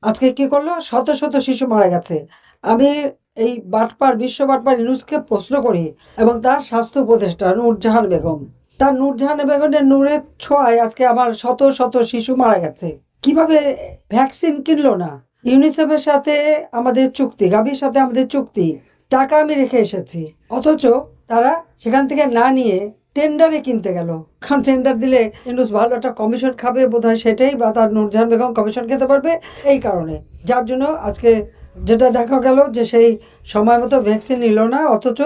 আজকে কি করলো? শত শত শিশু মারা গেছে। আমি এই বিশ্ব বাটপার ইউনূসকে প্রশ্ন করি এবং তার স্বাস্থ্য উপদেষ্টা নূরজাহান বেগম। তার নূরজাহান বেগমের নূরের ছোঁয়ায় আজকে আমার শত শত শিশু মারা গেছে। কিভাবে ভ্যাকসিন কিনলো না? ইউনিসেফের সাথে আমাদের চুক্তি, গাভির সাথে আমাদের চুক্তি, টাকা আমি রেখে এসেছি। অথচ তারা সেখান থেকে না নিয়ে টেন্ডারে কিনতে গেল। কারণ টেন্ডার দিলে ইউনূস ভালো একটা কমিশন খাবে বোধহয়, সেটাই, বা তার নূরজাহান বেগম কমিশন খেতে পারবে এই কারণে। যার জন্য আজকে যেটা দেখা গেল যে সেই সময় মতো ভ্যাকসিন নিল না। অথচ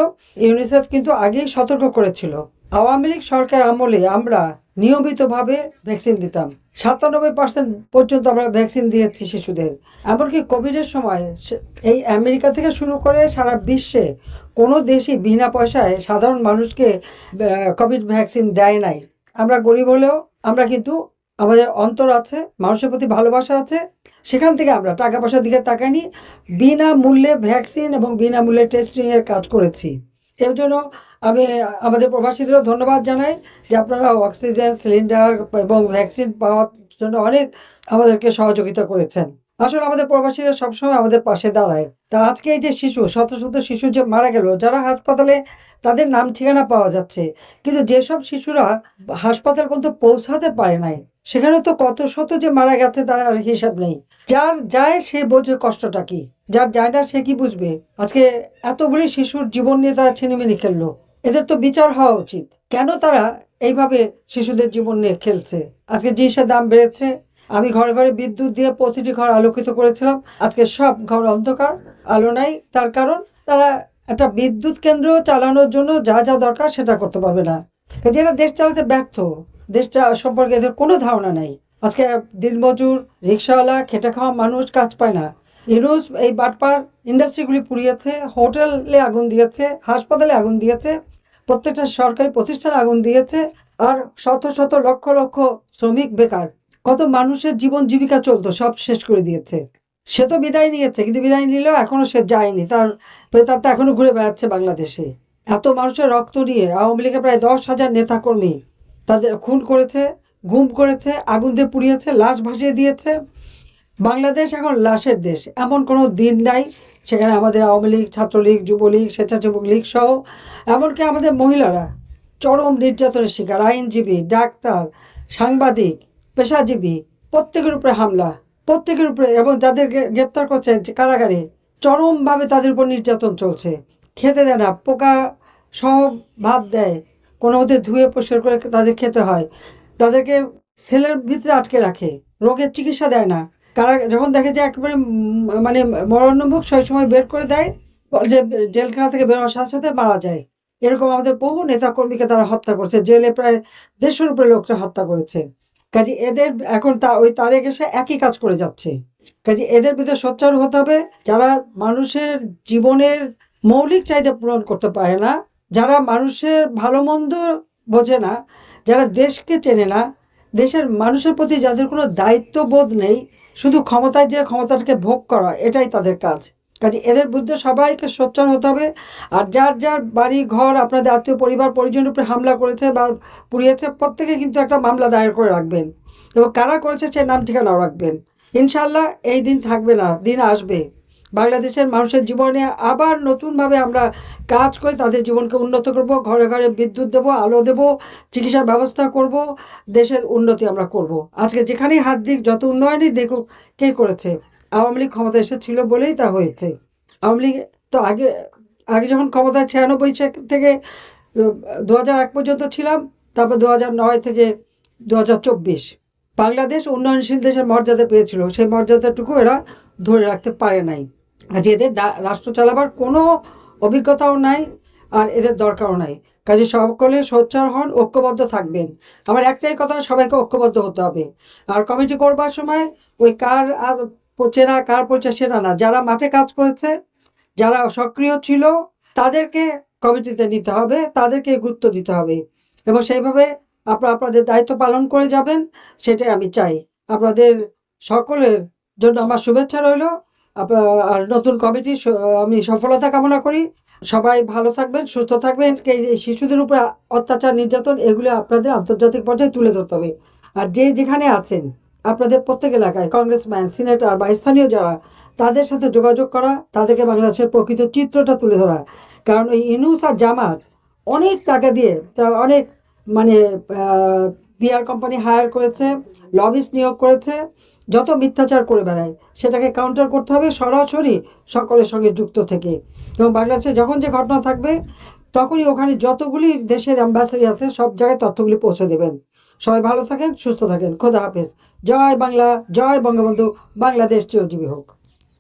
ইউনিসেফ কিন্তু আগেই সতর্ক করেছিল। আওয়ামী লীগ সরকার আমলে আমরা নিয়মিতভাবে ভ্যাকসিন দিতাম। 97% পর্যন্ত আমরা ভ্যাকসিন দিয়েছি শিশুদের। এমনকি কোভিডের সময় এই আমেরিকা থেকে শুরু করে সারা বিশ্বে কোনো দেশই বিনা পয়সায় সাধারণ মানুষকে কোভিড ভ্যাকসিন দেয় নাই। আমরা গরিব হলেও আমরা কিন্তু আমাদের অন্তর আছে, মানুষের প্রতি ভালোবাসা আছে, সেখান থেকে আমরা টাকা পয়সার দিকে তাকাইনি, বিনামূল্যে ভ্যাকসিন এবং বিনামূল্যে টেস্টিংয়ের কাজ করেছি। এর জন্য আমি আমাদের প্রবাসীদেরও ধন্যবাদ জানাই যে আপনারা অক্সিজেন সিলিন্ডার এবং ভ্যাকসিন পাওয়ার জন্য অনেক আমাদেরকে সহযোগিতা করেছেন। আসলে আমাদের প্রবাসীরা সবসময় আমাদের পাশে দাঁড়ায়। তা আজকে এই যে শিশু, শত শত শিশু যে মারা গেল, যারা হাসপাতালে তাদের নাম ঠিকানা পাওয়া যাচ্ছে, কিন্তু যেসব শিশুরা হাসপাতাল পর্যন্ত পৌঁছাতে পারে নাই, সেখানে তো কত শত যে মারা গেছে তার আর হিসাব নেই। যার যায় সে বোঝে কষ্টটা কি, যার যায় না সে কি বুঝবে? আজকে এতগুলি শিশুর জীবন নিয়ে তারা ছিনিমিনি খেললো। এদের তো বিচার হওয়া উচিত। কেন তারা এইভাবে শিশুদের জীবন নিয়ে খেলছে? আজকে জিনিসের দাম বেড়েছে। আমি ঘরে ঘরে বিদ্যুৎ দিয়ে প্রতিটি ঘর আলোকিত করেছিলাম। আজকে সব ঘর অন্ধকার, আলো নাই। তার কারণ তারা একটা বিদ্যুৎ কেন্দ্র চালানোর জন্য যা যা দরকার সেটা করতে পারবে না। যেটা দেশ চালাতে ব্যর্থ, দেশটা সম্পর্কে এদের কোনো ধারণা নাই। আজকে দিনমজুর, রিক্সাওয়ালা, খেটে খাওয়া মানুষ কাজ পায় না। ইউনূস এই বাটপার ইন্ডাস্ট্রিগুলি পুড়িয়েছে, হোটেলে আগুন দিয়েছে, হাসপাতালে আগুন দিয়েছে, প্রত্যেকটা সরকারি প্রতিষ্ঠানে আগুন দিয়েছে। আর শত শত লক্ষ লক্ষ শ্রমিক বেকার, কত মানুষের জীবন জীবিকা চলতো, সব শেষ করে দিয়েছে। সে তো বিদায় নিয়েছে, কিন্তু বিদায় নিলেও এখনো সে যায়নি। তার প্রেতাত্মা এখনো ঘুরে বেড়াচ্ছে বাংলাদেশে। এত মানুষের রক্ত নিয়ে আওয়ামী লীগের প্রায় 10,000 নেতাকর্মী তাদের খুন করেছে, গুম করেছে, আগুন দিয়ে পুড়িয়েছে, লাশ ভাসিয়ে দিয়েছে। বাংলাদেশ এখন লাশের দেশ, এমন কোনো দিন নাই সেখানে আমাদের আওয়ামী লীগ, ছাত্রলীগ, যুবলীগ, স্বেচ্ছাসেবক লীগ সহ এমনকি আমাদের মহিলারা চরম নির্যাতনের শিকার। আইনজীবী, ডাক্তার, সাংবাদিক, পেশাজীবী, প্রত্যেকের উপরে হামলা, প্রত্যেকের উপরে, এবং যাদেরকে গ্রেপ্তার করছে কারাগারে চরমভাবে তাদের উপর নির্যাতন চলছে। খেতে দেয় না, পোকা সহ ভাত দেয়, কোনো মতে ধুয়ে পরিষ্কার করে তাদের খেতে হয়। তাদেরকে সেলের ভিতরে আটকে রাখে, রোগের চিকিৎসা দেয় না। কারা যখন দেখে যে একেবারে মানে মরণোন্মুখ, সেই সময় বের করে দেয়, যে জেলখানা থেকে বেরোনোর সাথে সাথে মারা যায়। এরকম আমাদের বহু নেতাকর্মীকে তারা হত্যা করছে, জেলে প্রায় 150-এর উপরে লোকটা হত্যা করেছে। কাজে এদের এখন ওই তারেক এসে একই কাজ করে যাচ্ছে। কাজে এদের ভিতরে সোচ্চার হতে হবে, যারা মানুষের জীবনের মৌলিক চাহিদা পূরণ করতে পারে না, যারা মানুষের ভালো মন্দ বোঝে না, যারা দেশকে চেনে না, দেশের মানুষের প্রতি যাদের কোনো দায়িত্ববোধ নেই, শুধু ক্ষমতায় যে ক্ষমতাটাকে ভোগ করা, এটাই তাদের কাজ। কাজে এদের বিরুদ্ধে সবাইকে সোচ্চার হতে হবে। আর যার যার বাড়ি ঘর, আপনাদের আত্মীয় পরিবার পরিজনের উপরে হামলা করেছে বা পুড়িয়েছে, প্রত্যেকে কিন্তু একটা মামলা দায়ের করে রাখবেন, এবং কারা করেছে সে নাম ঠিকানাও রাখবেন। ইনশাল্লাহ এই দিন থাকবে না, দিন আসবে বাংলাদেশের মানুষের জীবনে আবার নতুনভাবে আমরা কাজ করে তাদের জীবনকে উন্নত করব, ঘরে ঘরে বিদ্যুৎ দেবো, আলো দেবো, চিকিৎসার ব্যবস্থা করব, দেশের উন্নতি আমরা করব। আজকে যেখানেই হাত দিক, যত উন্নয়নই দেখুক, কে করেছে? আওয়ামী লীগ ক্ষমতা এসেছিল বলেই তা হয়েছে। আওয়ামী লীগ তো আগে আগে যখন ক্ষমতায় 96 থেকে 2001 পর্যন্ত ছিলাম, তারপর 2009 থেকে 2024 বাংলাদেশ উন্নয়নশীল দেশের মর্যাদা পেয়েছিল। সেই মর্যাদাটুকু এরা ধরে রাখতে পারে নাই। যে এদের রাষ্ট্র চালাবার কোনো অভিজ্ঞতাও নাই, আর এদের দরকারও নাই। কাজে সকলে সোচ্চার হন, ঐক্যবদ্ধ থাকবেন। আমার একটাই কথা, সবাইকে ঐক্যবদ্ধ হতে হবে। আর কমিটি করবার সময় ওই কার চেনা কার পরিচয় সেটা না, যারা মাঠে কাজ করেছে, যারা সক্রিয় ছিল, তাদেরকে কমিটিতে নিতে হবে, তাদেরকে গুরুত্ব দিতে হবে, এবং সেইভাবে আপনারা আপনাদের দায়িত্ব পালন করে যাবেন, সেটাই আমি চাই। আপনাদের সকলের জন্য আমার শুভেচ্ছা রইল। আর নতুন কমিটি আমি সফলতা কামনা করি। সবাই ভালো থাকবেন, সুস্থ থাকবেন। এই শিশুদের উপর অত্যাচার, নির্যাতন, এগুলো আপনাদের আন্তর্জাতিক পর্যায়ে তুলে ধরতে হবে। আর যে যেখানে আছেন, আপনাদের প্রত্যেক এলাকায় কংগ্রেসম্যান, সিনেটর বা স্থানীয় যারা, তাদের সাথে যোগাযোগ করা, তাদেরকে বাংলাদেশের প্রকৃত চিত্রটা তুলে ধরা। কারণ এই ইউনূস আর জামাত অনেক টাকা দিয়ে অনেক মানে পিআর কোম্পানি হায়ার করেছে, লবিস্ট নিয়োগ করেছে, যত মিথ্যাচার করে বেড়ায় সেটাকে কাউন্টার করতে হবে সরাসরি সকলের সঙ্গে যুক্ত থেকে। এবং বাংলাদেশে যখন যে ঘটনা থাকবে তখনই ওখানে যতগুলি দেশের অ্যাম্বাসেডার আছে সব জায়গায় তথ্যগুলি পৌঁছে দেবেন। সবাই ভালো থাকেন, সুস্থ থাকেন। খোদা হাফেজ। জয় বাংলা, জয় বঙ্গবন্ধু। বাংলাদেশ চিরজীবী হোক।